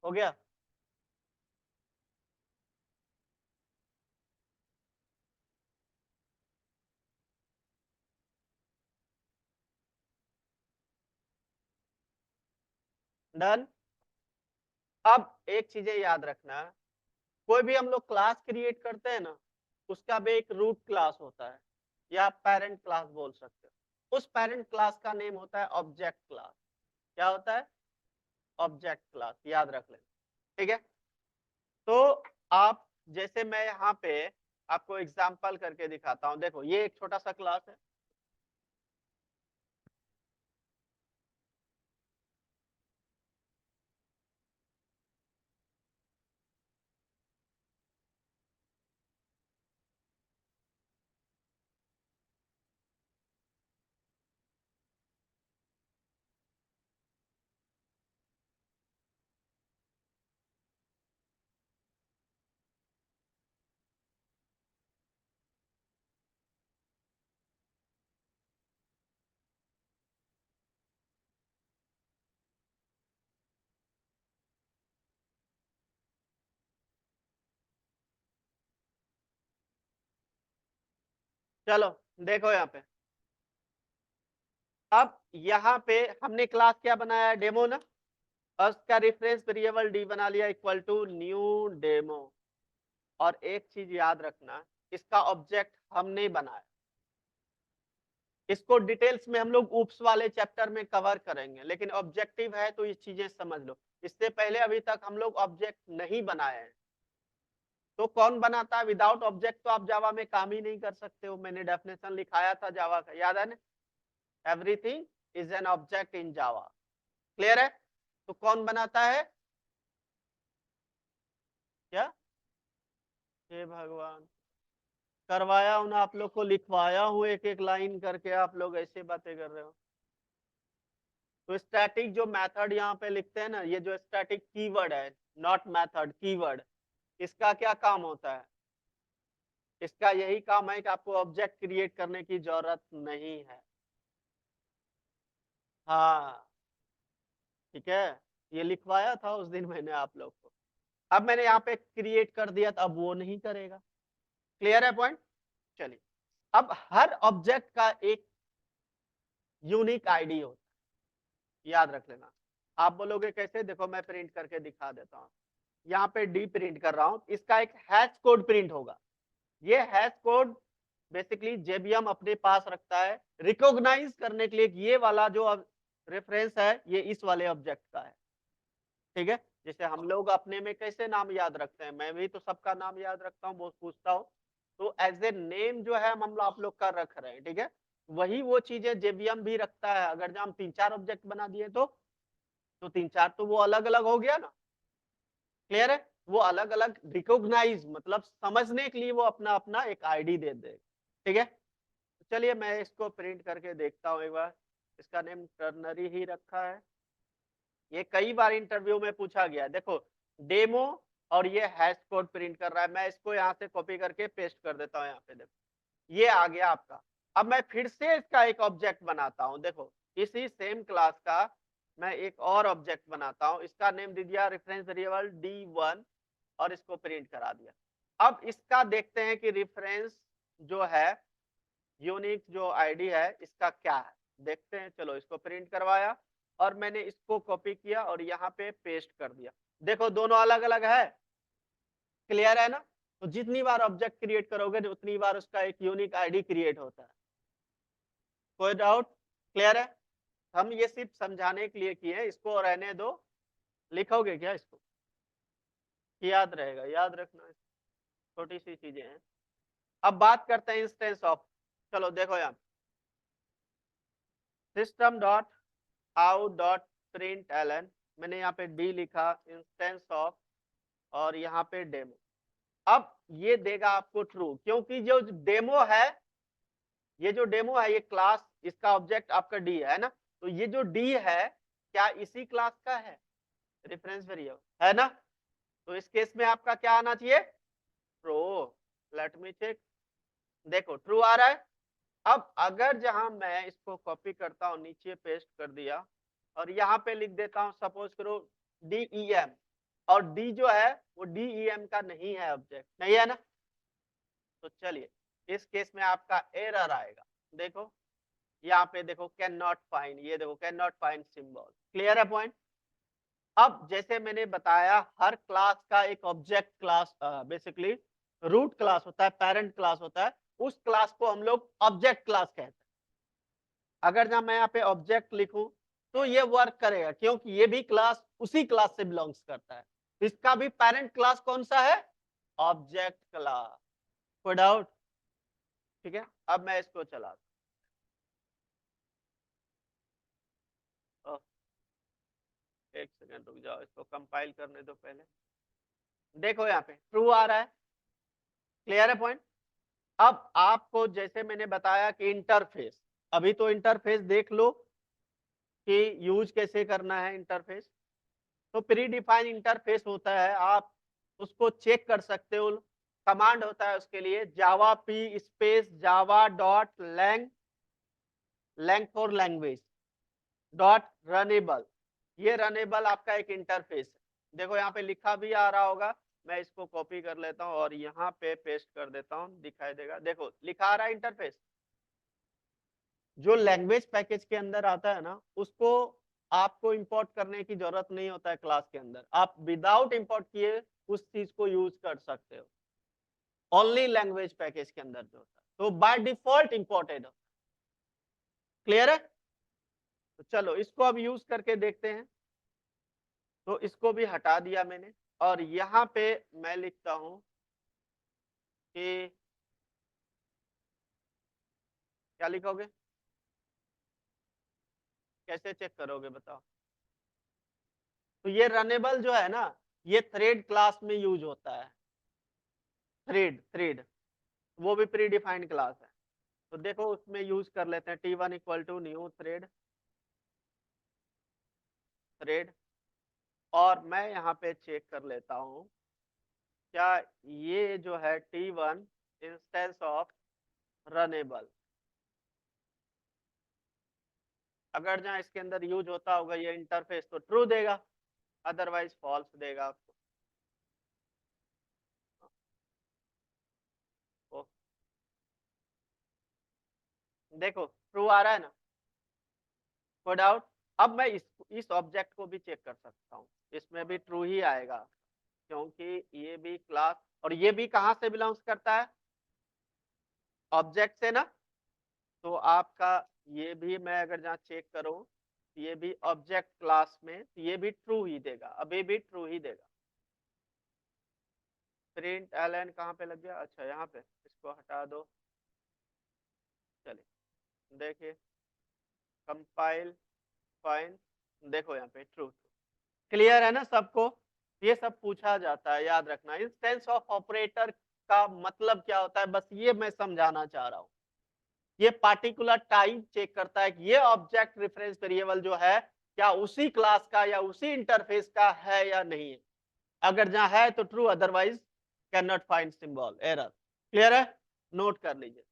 हो गया? डन। अब एक चीजें याद रखना, कोई भी हम लोग क्लास क्रिएट करते हैं ना, उसका भी एक रूट क्लास होता है, या पेरेंट क्लास बोल सकते हो। उस पेरेंट क्लास का नेम होता है ऑब्जेक्ट क्लास। क्या होता है? ऑब्जेक्ट क्लास, याद रख लें। ठीक है, तो आप, जैसे मैं यहाँ पे आपको एग्जांपल करके दिखाता हूँ, देखो ये एक छोटा सा क्लास है। चलो देखो यहाँ पे, अब यहाँ पे हमने क्लास क्या बनाया, डेमो ना, और उसका रेफरेंस वेरिएबल डी बना लिया इक्वल टू न्यू डेमो। और एक चीज याद रखना, इसका ऑब्जेक्ट हम नहीं बनाया, इसको डिटेल्स में हम लोग ऊप्स वाले चैप्टर में कवर करेंगे, लेकिन ऑब्जेक्टिव है तो ये चीजें समझ लो। इससे पहले अभी तक हम लोग ऑब्जेक्ट नहीं बनाए हैं, तो कौन बनाता है? विदाउट ऑब्जेक्ट तो आप जावा में काम ही नहीं कर सकते हो। मैंने डेफिनेशन लिखाया था जावा का, याद है ना? Everything is an object in Java. Clear है? तो कौन बनाता है? क्या? हे भगवान, करवाया हूं ना आप लोग को, लिखवाया हूं एक एक लाइन करके, आप लोग ऐसे बातें कर रहे हो। तो स्टैटिक जो मेथड यहाँ पे लिखते हैं ना, ये जो स्टैटिक कीवर्ड है, नॉट मेथड, कीवर्ड, इसका क्या काम होता है? इसका यही काम है कि आपको ऑब्जेक्ट क्रिएट करने की जरूरत नहीं है। हाँ ठीक है, ये लिखवाया था उस दिन मैंने आप लोग को। अब मैंने यहाँ पे क्रिएट कर दिया, तो अब वो नहीं करेगा। क्लियर है पॉइंट? चलिए, अब हर ऑब्जेक्ट का एक यूनिक आईडी होता है, याद रख लेना। आप बोलोगे कैसे? देखो मैं प्रिंट करके दिखा देता हूँ। यहाँ पे डी प्रिंट कर रहा हूँ, इसका एक हैश कोड प्रिंट होगा। ये हैश कोड बेसिकली जेबीएम अपने पास रखता है रिकॉग्नाइज करने के लिए, ये वाला जो रेफरेंस है ये इस वाले ऑब्जेक्ट का है। ठीक है, जैसे हम लोग अपने में कैसे नाम याद रखते हैं, मैं भी तो सबका नाम याद रखता हूँ, वो पूछता हूँ, तो एज ए नेम जो है हम आप लोग का रख रहे हैं। ठीक है, वही वो चीजें जेबीएम भी रखता है। अगर जो हम 3-4 ऑब्जेक्ट बना दिए तो 3-4 तो वो अलग अलग हो गया ना। क्लियर है? वो अलग अलग रिकॉग्नाइज, मतलब समझने के लिए वो अपना अपना एक आईडी दे दे। ठीक है, चलिए मैं इसको प्रिंट करके देखता हूँ एक बार। इसका नेम टर्नरी ही रखा है, ये कई बार इंटरव्यू में पूछा गया है। देखो डेमो, और ये हैश कोड प्रिंट कर रहा है। मैं इसको यहाँ से कॉपी करके पेस्ट कर देता हूँ यहाँ पे, देखो ये आ गया आपका। अब मैं फिर से इसका एक ऑब्जेक्ट बनाता हूँ। देखो इसी सेम क्लास का मैं एक और ऑब्जेक्ट बनाता हूँ, इसका नेम दे दिया रेफरेंस वेरिएबल D1, और इसको प्रिंट करा दिया। अब इसका देखते हैं कि रेफरेंस जो है, यूनिक जो आईडी है इसका क्या है, देखते हैं। चलो इसको प्रिंट करवाया, और मैंने इसको कॉपी किया और यहाँ पे पेस्ट कर दिया। देखो दोनों अलग अलग है। क्लियर है ना? तो जितनी बार ऑब्जेक्ट क्रिएट करोगे उतनी बार उसका एक यूनिक आईडी क्रिएट होता है। कोई डाउट? क्लियर है? हम ये सिर्फ समझाने के लिए किए, इसको रहने दो। लिखोगे क्या इसको? याद रहेगा, याद रखना, छोटी सी चीजें हैं। अब बात करते हैं इंस्टेंस ऑफ। चलो देखो यहाँ system dot out dot print L N, मैंने यहाँ पे डी लिखा, इंस्टेंस ऑफ, और यहाँ पे डेमो। अब ये देगा आपको ट्रू, क्योंकि जो डेमो है, ये जो डेमो है ये क्लास, इसका ऑब्जेक्ट आपका डी है ना, तो ये जो डी है क्या इसी क्लास का है? रेफरेंस वेरिएबल है ना, तो इस केस में आपका क्या आना चाहिए? ट्रू। लेट मी चेक, देखो ट्रू आ रहा है। अब अगर जहां मैं इसको कॉपी करता हूं, नीचे पेस्ट कर दिया, और यहाँ पे लिख देता हूं सपोज करो DEM, और डी जो है वो DEM का नहीं है, ऑब्जेक्ट नहीं है ना, तो चलिए इस केस में आपका एरर आएगा। देखो यहाँ पे देखो कैन नॉट फाइंड, ये देखो can not find symbol. Clear है पॉइंट? अब जैसे मैंने बताया हर क्लास का एक object class, basically root class होता है, पेरेंट क्लास होता है, उस क्लास को हम लोग ऑब्जेक्ट क्लास कहते हैं। अगर जब मैं यहाँ पे ऑब्जेक्ट लिखूं तो ये वर्क करेगा, क्योंकि ये भी क्लास उसी क्लास से बिलोंग्स करता है। इसका भी पेरेंट क्लास कौन सा है? Object class. कोई डाउट? ठीक है, अब मैं इसको चला, एक सेकंड रुक जाओ, इसको कंपाइल करने दो पहले। देखो यहाँ पे ट्रू आ रहा है। क्लियर है पॉइंट? अब आपको जैसे मैंने बताया कि इंटरफेस, अभी तो इंटरफेस देख लो कि यूज कैसे करना है इंटरफेस। तो प्री डिफाइन इंटरफेस होता है, आप उसको चेक कर सकते हो। कमांड होता है उसके लिए Java p space Java dot lang for language dot runnable, ये रनेबल आपका एक इंटरफेस है। देखो यहाँ पे लिखा भी आ रहा होगा मैं इसको कॉपी कर लेता हूँ और यहाँ पे पेस्ट कर देता हूँ, दिखाई देगा। देखो लिखा आ रहा है इंटरफेस। जो लैंग्वेज पैकेज के अंदर आता है ना, उसको आपको इंपोर्ट करने की जरूरत नहीं होता है क्लास के अंदर। आप विदाउट इंपोर्ट किए उस चीज को यूज कर सकते हो, ओनली लैंग्वेज पैकेज के अंदर जो होता है, तो बाय डिफॉल्ट इंपोर्टेड होता है। क्लियर है? तो चलो इसको अब यूज करके देखते हैं। तो इसको भी हटा दिया मैंने, और यहाँ पे मैं लिखता हूं कि क्या लिखोगे, कैसे चेक करोगे बताओ? तो ये रनेबल जो है ना, ये थ्रेड क्लास में यूज होता है। थ्रेड थ्रेड वो भी प्री डिफाइंड क्लास है। तो देखो उसमें यूज कर लेते हैं t1 equal to new thread thread. और मैं यहाँ पे चेक कर लेता हूँ क्या ये जो है t1 इंस्टेंस ऑफ रनेबल, अगर जहाँ इसके अंदर यूज होता होगा ये इंटरफेस तो ट्रू देगा, अदरवाइज फॉल्स देगा आपको। ओ, देखो ट्रू आ रहा है ना, नो डाउट। अब मैं इस ऑब्जेक्ट को भी चेक कर सकता हूँ, इसमें भी ट्रू ही आएगा, क्योंकि ये भी क्लास, और ये भी कहाँ से बिलोंग्स करता है, ऑब्जेक्ट से ना। तो आपका ये भी मैं अगर जहाँ चेक करूँ, ये भी ऑब्जेक्ट क्लास में, ये भी ट्रू ही देगा, अभी भी ट्रू ही देगा। प्रिंट एलन कहाँ पे लग गया, अच्छा यहाँ पे, इसको हटा दो। चलिए देखिए, कंपाइल फाइन, देखो यहाँ पे ट्रू। क्लियर है ना सबको? ये सब पूछा जाता है, याद रखना। इंस्टेंस ऑफ ऑपरेटर का मतलब क्या होता है, बस ये मैं समझाना चाह रहा हूँ। ये पार्टिकुलर टाइप चेक करता है कि ये ऑब्जेक्ट रेफरेंस वेरिएबल जो है क्या उसी क्लास का या उसी इंटरफेस का है या नहीं है। अगर जहां है तो true, otherwise can not find symbol, error. Clear है? नोट कर लीजिए।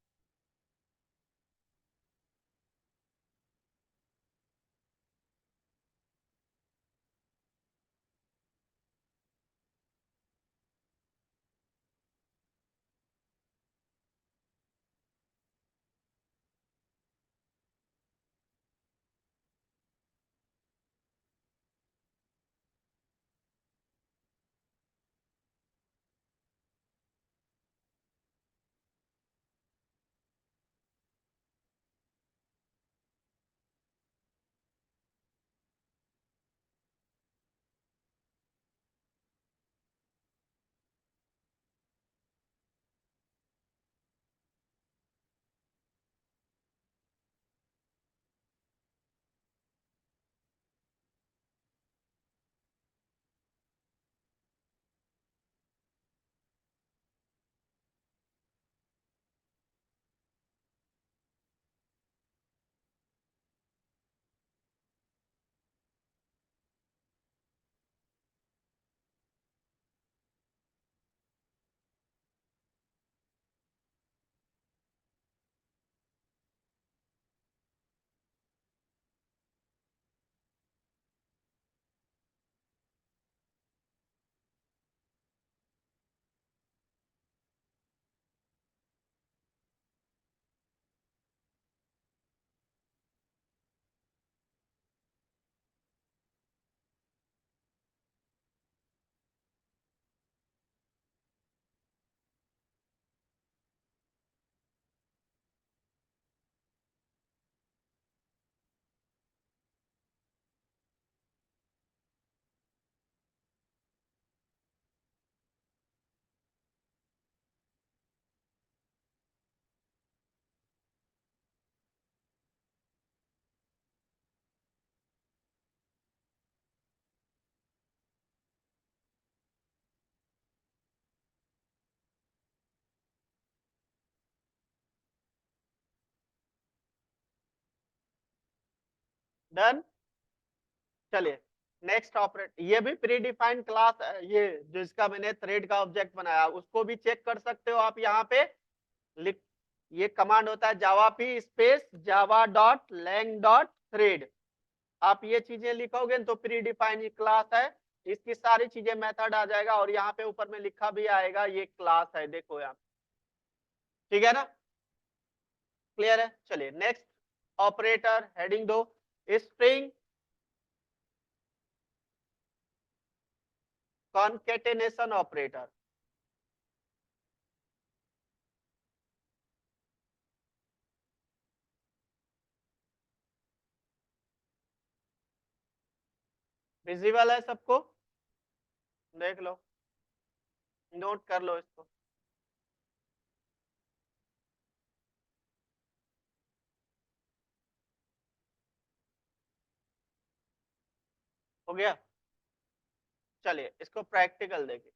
डन। चलिए नेक्स्ट ऑपरेट, ये भी प्री डिफाइंड क्लास है, ये जिसका मैंने थ्रेड का ऑब्जेक्ट बनाया, उसको भी चेक कर सकते हो आप। यहाँ पे लिख, ये कमांड होता है Java p space Java dot lang dot thread. आप ये चीजें लिखोगे तो प्री डिफाइंड क्लास है, इसकी सारी चीजें मेथड आ जाएगा और यहाँ पे ऊपर में लिखा भी आएगा ये क्लास है, देखो यहाँ, ठीक है ना, क्लियर है। चलिए नेक्स्ट ऑपरेटर हेडिंग दो, स्ट्रिंग कॉन्केटेनेशन ऑपरेटर। विजिबल है सबको, देख लो, नोट कर लो इसको। हो गया। चलिए इसको प्रैक्टिकल देखें,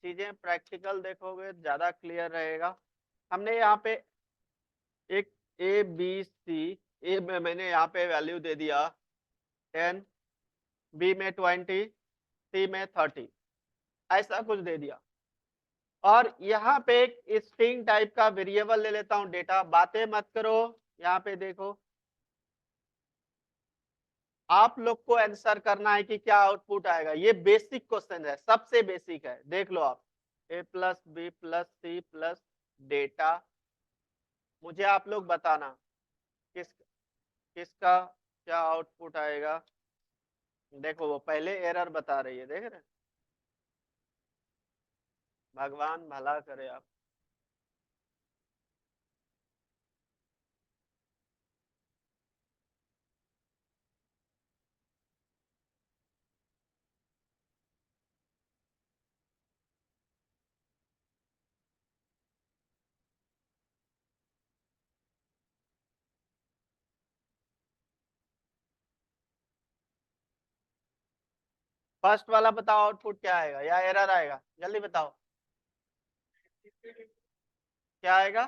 चीजें प्रैक्टिकल देखोगे ज्यादा क्लियर रहेगा। हमने यहाँ पे एक ए बी सी, ए में मैंने यहाँ पे वैल्यू दे दिया 10, बी में 20, सी में 30, ऐसा कुछ दे दिया। और यहाँ पे एक स्ट्रिंग टाइप का वेरिएबल ले लेता हूँ डेटा, बातें मत करो। यहाँ पे देखो, आप लोग को आंसर करना है कि क्या आउटपुट आएगा। ये बेसिक क्वेश्चन है, सबसे बेसिक है, देख लो आप। A plus b plus c plus data, मुझे आप लोग बताना किस किसका क्या आउटपुट आएगा। देखो वो पहले एरर बता रही है, देख रहे हैं, भगवान भला करे आप। फर्स्ट वाला बताओ आउटपुट क्या आएगा या एरर आएगा, जल्दी बताओ क्या आएगा।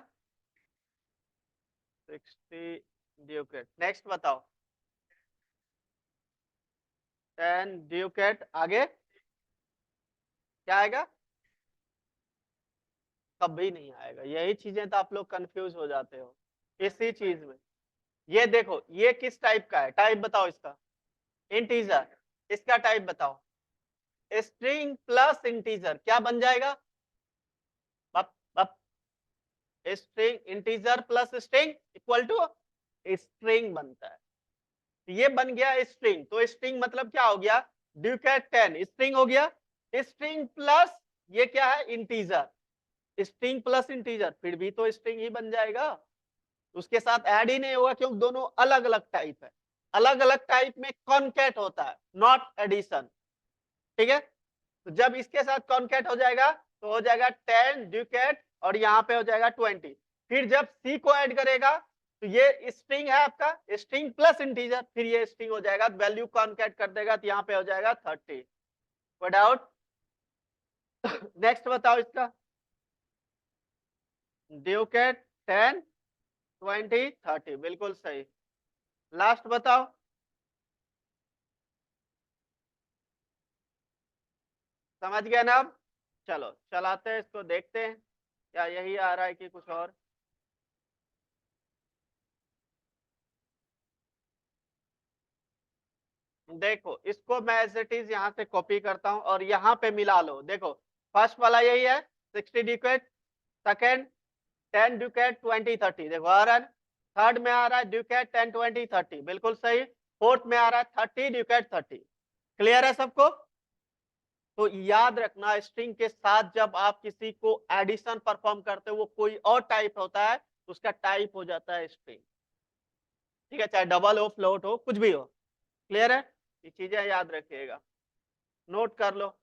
60 ड्यूकेट। नेक्स्ट बताओ 10 ड्यूकेट, आगे क्या आएगा। कभी नहीं आएगा, यही चीजें तो आप लोग कंफ्यूज हो जाते हो इसी चीज में। ये देखो ये किस टाइप का है, टाइप बताओ इसका, इंटीजर। इसका टाइप बताओ, स्ट्रिंग प्लस इंटीजर, क्या बन जाएगा। बप, बप, string integer plus string equal to string बनता है। ये बन गया स्ट्रिंग, तो स्ट्रिंग मतलब क्या हो गया, ड्यूकेट 10 स्ट्रिंग हो गया। स्ट्रिंग प्लस ये क्या है, इंटीजर। स्ट्रिंग प्लस इंटीजर फिर भी तो स्ट्रिंग ही बन जाएगा, उसके साथ ऐड ही नहीं होगा क्योंकि दोनों अलग अलग टाइप है। अलग अलग टाइप में कॉन्कैट होता है, नॉट एडिशन, ठीक है। तो जब इसके साथ कॉन्कैट हो जाएगा तो हो जाएगा 10 ड्यूकेट और यहाँ पे हो जाएगा 20। फिर जब सी को ऐड करेगा तो ये स्ट्रिंग है आपका, स्ट्रिंग प्लस इंटीजर, फिर ये स्ट्रिंग हो जाएगा, वैल्यू कॉन्कैट कर देगा तो यहाँ पे हो जाएगा 30। कोई डाउट। नेक्स्ट बताओ इसका, ड्यूकेट 10 20 30, बिल्कुल सही। लास्ट बताओ, समझ गया ना अब। चलो चलाते हैं इसको, देखते हैं क्या यही आ रहा है कि कुछ और। देखो इसको मैं एज इट इज यहाँ से कॉपी करता हूँ और यहाँ पे मिला लो। देखो फर्स्ट वाला यही है 60 ड्यूकेट, सेकेंड 10 ड्यूकेट 20 30, देखो आ रहा है। थर्ड में आ रहा है ड्यूकेट 10 20 30, बिल्कुल सही। फोर्थ में आ रहा है 30 ड्यूकेट 30। क्लियर है सबको। तो याद रखना स्ट्रिंग के साथ जब आप किसी को एडिशन परफॉर्म करते हो वो कोई और टाइप होता है, उसका टाइप हो जाता है स्ट्रिंग, ठीक है, चाहे डबल हो फ्लोट हो कुछ भी हो। क्लियर है, ये चीजें याद रखिएगा, नोट कर लो।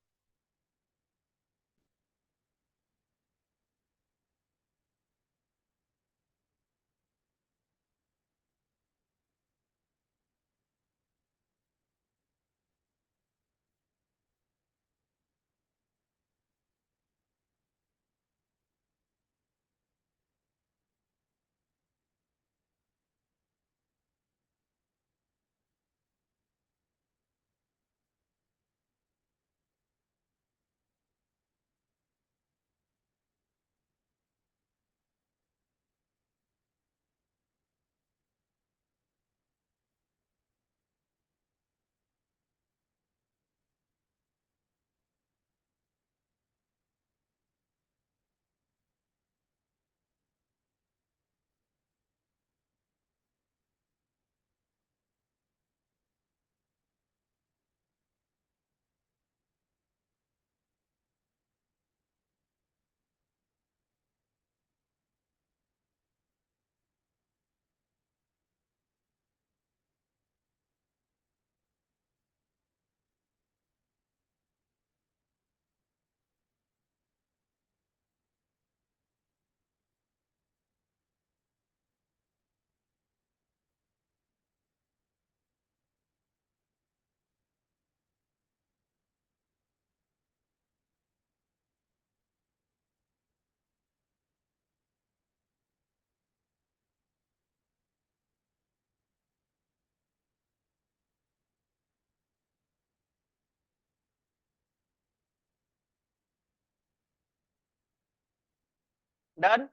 डन।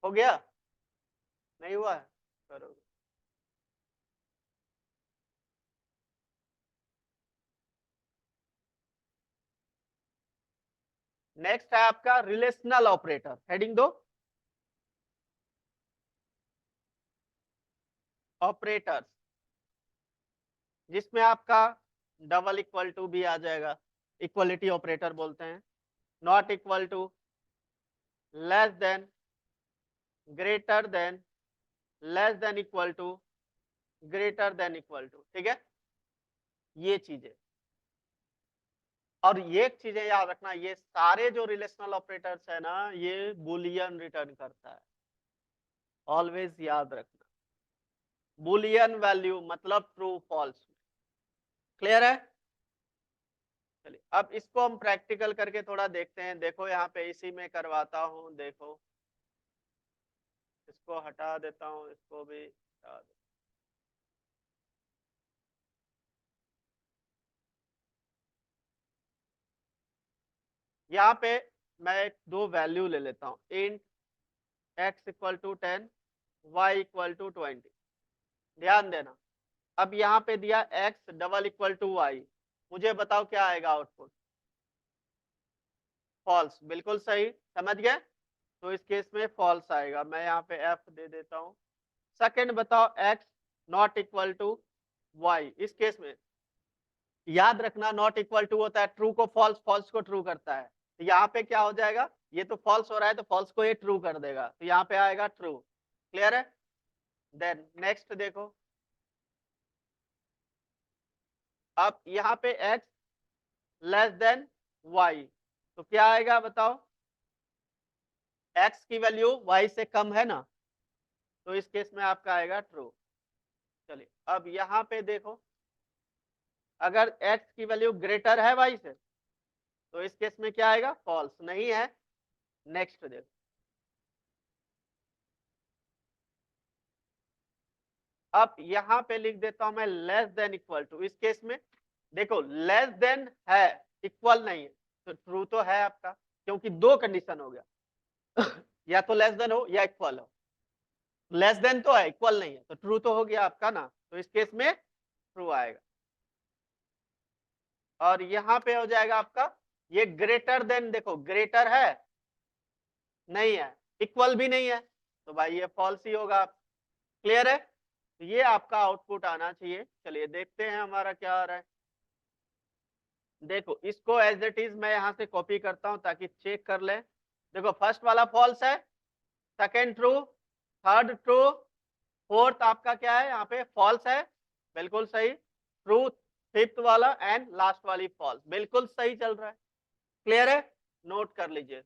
हो गया? नहीं हुआ है? करो। नेक्स्ट है आपका रिलेशनल ऑपरेटर, हेडिंग दो, ऑपरेटर्स, जिसमें आपका डबल इक्वल टू भी आ जाएगा, इक्वलिटी ऑपरेटर बोलते हैं, not equal to, less than, greater than, less than equal to, greater than equal to, ठीक है, ये चीजें। और ये चीजें याद रखना, ये सारे जो रिलेशनल ऑपरेटर्स है ना, ये बुलियन रिटर्न करता है, ऑलवेज याद रखना, बुलियन वैल्यू मतलब ट्रू फॉल्स। क्लियर है? चलिए अब इसको हम प्रैक्टिकल करके थोड़ा देखते हैं। देखो यहाँ पे इसी में करवाता हूँ, देखो इसको हटा देता हूँ, इसको भी हटा देता हूं। यहाँ पे मैं एक दो वैल्यू ले लेता हूँ, int x equal to 10, y equal to 20। ध्यान देना, अब यहाँ पे दिया x double equal to y, मुझे बताओ क्या आएगा आउटपुट? फॉल्स, बिल्कुल सही, समझ गए? तो इस केस में फॉल्स आएगा, मैं यहाँ पे f दे देता हूँ। सेकंड बताओ x not equal to y, इस केस में याद रखना नॉट इक्वल टू होता है ट्रू को फॉल्स, फॉल्स को ट्रू करता है, तो यहाँ पे क्या हो जाएगा, ये तो फॉल्स हो रहा है तो फॉल्स को ये ट्रू कर देगा, तो यहाँ पे आएगा ट्रू। क्लियर है? देन नेक्स्ट देखो, अब यहाँ पे x लेस देन y, तो क्या आएगा बताओ? x की वैल्यू y से कम है ना, तो इस केस में आपका आएगा ट्रू। चलिए अब यहाँ पे देखो, अगर x की वैल्यू ग्रेटर है y से, तो इस केस में क्या आएगा? फॉल्स, नहीं है। नेक्स्ट देखो, अब यहाँ पे लिख देता हूं मैं लेस देन इक्वल टू, इस केस में देखो लेस देन है, इक्वल नहीं है, तो ट्रू तो है आपका, क्योंकि दो कंडीशन हो गया या तो लेस देन हो या इक्वल हो, लेस देन तो है, इक्वल नहीं है, तो ट्रू तो हो गया आपका ना, तो इस केस में ट्रू आएगा। और यहाँ पे हो जाएगा आपका ये ग्रेटर देन, देखो ग्रेटर है नहीं है, इक्वल भी नहीं है, तो भाई ये फॉल्स ही होगा। क्लियर है? तो ये आपका आउटपुट आना चाहिए। चलिए देखते हैं हमारा क्या आ रहा है। देखो इसको एज इट इज मैं यहाँ से कॉपी करता हूँ ताकि चेक कर ले। देखो फर्स्ट वाला फॉल्स है, second true, third true, fourth आपका क्या है यहाँ पे? फॉल्स है, बिल्कुल सही, ट्रू फिफ्थ वाला, एंड लास्ट वाली फॉल्स, बिल्कुल सही चल रहा है। क्लियर है? नोट कर लीजिए।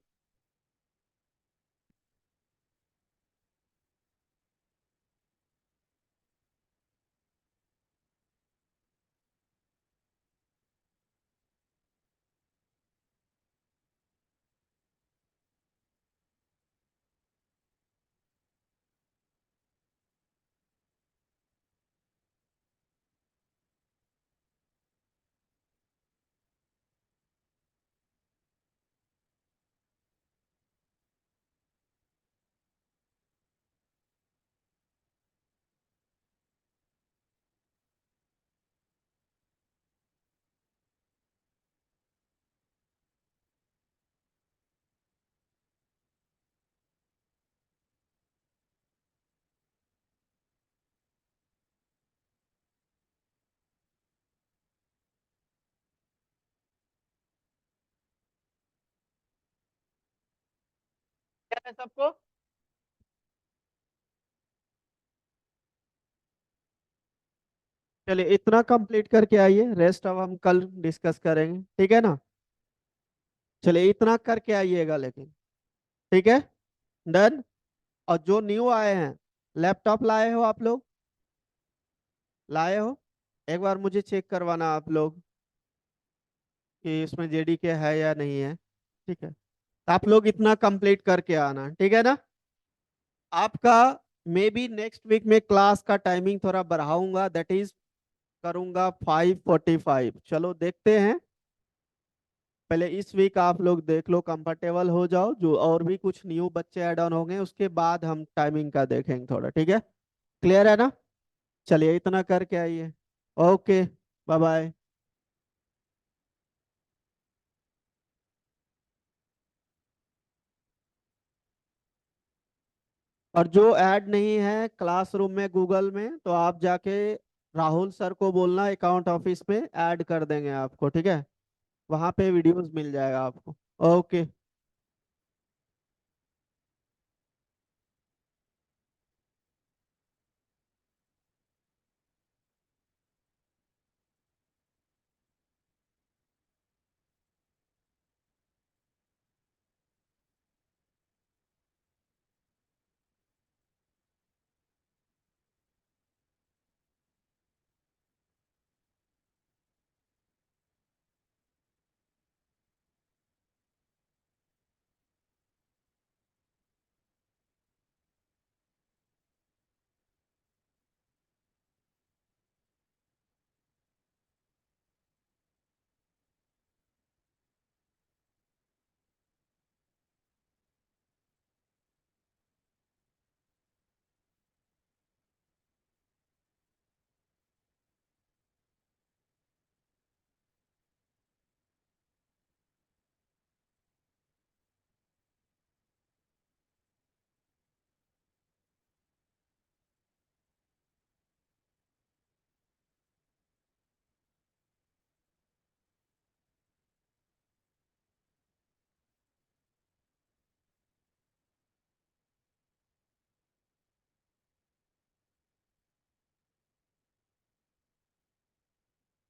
क्या है सबको? चलिए इतना कंप्लीट करके आइए, रेस्ट अब हम कल डिस्कस करेंगे, ठीक है ना? चलिए इतना करके आइएगा लेकिन, ठीक है? डन। और जो न्यू आए हैं, लैपटॉप लाए हो आप लोग? लाए हो? एक बार मुझे चेक करवाना आप लोग कि इसमें जेडीके है या नहीं है, ठीक है? तो आप लोग इतना कंप्लीट करके आना, ठीक है ना? आपका मे बी नेक्स्ट वीक में क्लास का टाइमिंग थोड़ा बढ़ाऊंगा, दैट इज करूंगा 5:45। चलो देखते हैं, पहले इस वीक आप लोग देख लो, कंफर्टेबल हो जाओ, जो और भी कुछ न्यू बच्चे ऐड ऑन होंगे उसके बाद हम टाइमिंग का देखेंगे थोड़ा, ठीक है? क्लियर है ना? चलिए इतना करके आइए। Okay, bye bye. और जो ऐड नहीं है क्लासरूम में गूगल में, तो आप जाके राहुल सर को बोलना, अकाउंट ऑफिस में ऐड कर देंगे आपको, ठीक है? वहां पे वीडियोस मिल जाएगा आपको। ओके।